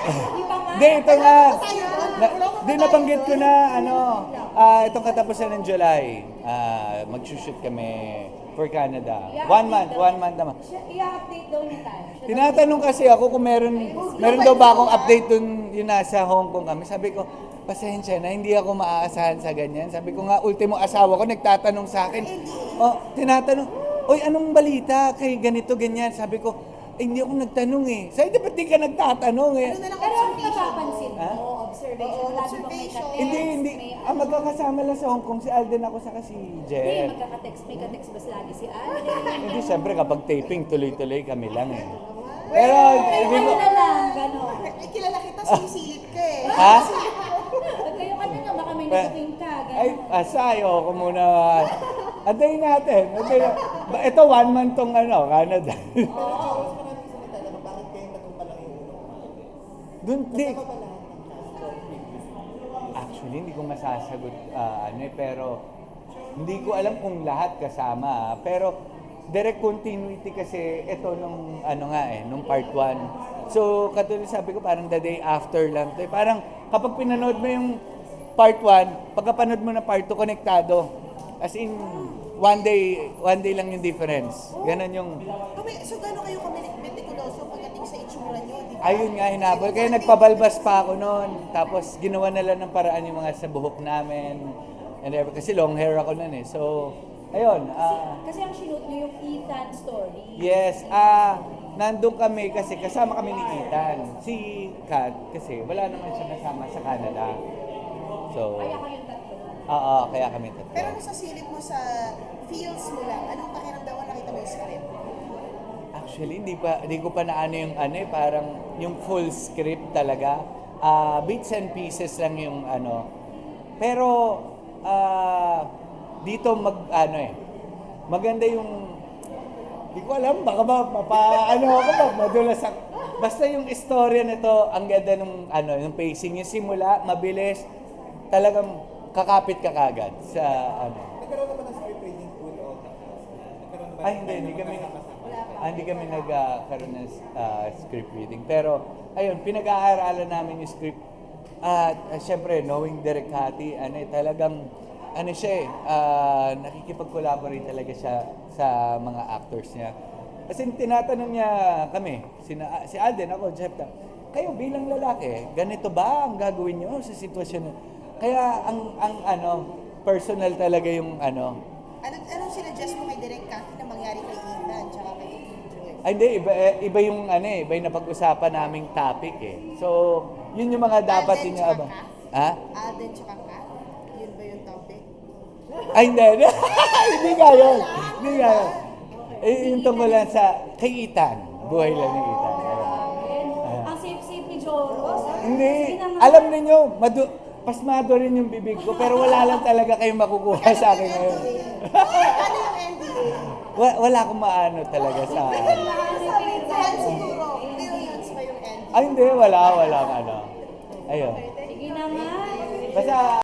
Hindi, ito nga. Di nabanggit ko na, itong katapusan ng July, mag-shoot kami for Canada. 1 month naman. I-update daw ni Tan. Tinatanong kasi ako kung meron daw ba akong update dun yung nasa Hong Kong kami. Sabi ko, pasensya na, hindi ako maaasahan sa ganyan. Sabi ko nga, ultimo asawa ko nagtatanong sa akin. Tinatanong, oy, anong balita kay ganito, ganyan? Sabi ko, hindi ako nagtanong eh. Sabi, di ba't di ka nagtatanong eh? Pero ang napapansin mo, observation, lagi bang may ka-text? Hindi. Magkakasama lang sa Hong Kong, si Alden ako saka si Hindi, Jen. may ka-text ba lagi si Alden? Hindi, siyempre kapag taping, tuloy-tuloy kami lang eh. Pero, hindi ko... Ano na lang, gano'n. Kilala kita, sinisilip ka eh. Ha? Pag kayo ka na lang, baka may natuking ka, Ay, gano'n. ayoko muna. Antayin natin. Ito, 1 month tong Canada. Doon, di. Actually, hindi ko masasagot, pero hindi ko alam kung lahat kasama. Pero, direct continuity kasi ito nung nung part 1. So, katulad sabi ko, parang the day after lang. Parang kapag pinanood mo yung part 1, pagkapanood mo na part 2, konektado. As in, one day lang yung difference. Ganon yung... So gano'n kayo meticuloso pagdating sa itsura nyo, di ba? Ayun nga, hinabol. Kaya nagpabalbas pa ako noon. Tapos, ginawa na lang ng paraan yung mga sa buhok namin. Kasi long hair ako noon eh. So, ayun. Kasi ang sinut nyo yung Ethan story. Yes, nandun kami kasi kasama kami ni Ethan. Si Kat, kasi wala naman siya kasama sa Canada. So, Kaya kayong tatlo. oo, kaya kami tatlo. Pero sa silip mo, sa feels mo lang, anong pakiramdam mo nakita mo yung script? Actually, hindi ko pa naano yung parang yung full script talaga. Bits and pieces lang yung Pero, dito maganda yung, di ko alam, baka ako madulas ako. Basta yung istorya nito, ang ganda nung yung pacing, yung simula, mabilis, talagang kakapit ka kagad sa Nagkaroon naman ng script reading pool o Ay, hindi kami nagkaroon ng script reading. Pero, ayun, pinag-aaralan namin yung script. At syempre, knowing Direk Hati, talagang, siya nakikipag-collaborate talaga siya sa mga actors niya. Kasi tinatanong niya kami, si Alden, ako, Jeff, kayo bilang lalaki, ganito ba ang gagawin niyo sa sitwasyon na? Kaya ang personal talaga yung Anong sinuggest mo kay Direk Cathy na mangyari kay Ethan tsaka kay Joy? Ay, hindi, iba yung iba yung napag-usapan naming topic eh. So, yun yung mga dapat Alden niyo tsaka abang. Kat? Ha? Alden tsaka Kat? Yun ba yung topic? Ay, hindi. Hindi nga yun. Hindi nga yun. Yung tungkol lang sa kay Ethan. Buhay lang ni Ethan. Ayun. Ang safe-safe ni Joros. Hindi. Sige na nga. Alam niyo, pasmado rin yung bibig ko, pero wala lang talaga kayong makukuha sa akin ngayon. Ano yung NDA? Wala akong maano talaga sa... Yan siguro. Millions ba yung NDA? Ay, hindi. Wala. Ayun. Sige na nga. Basta...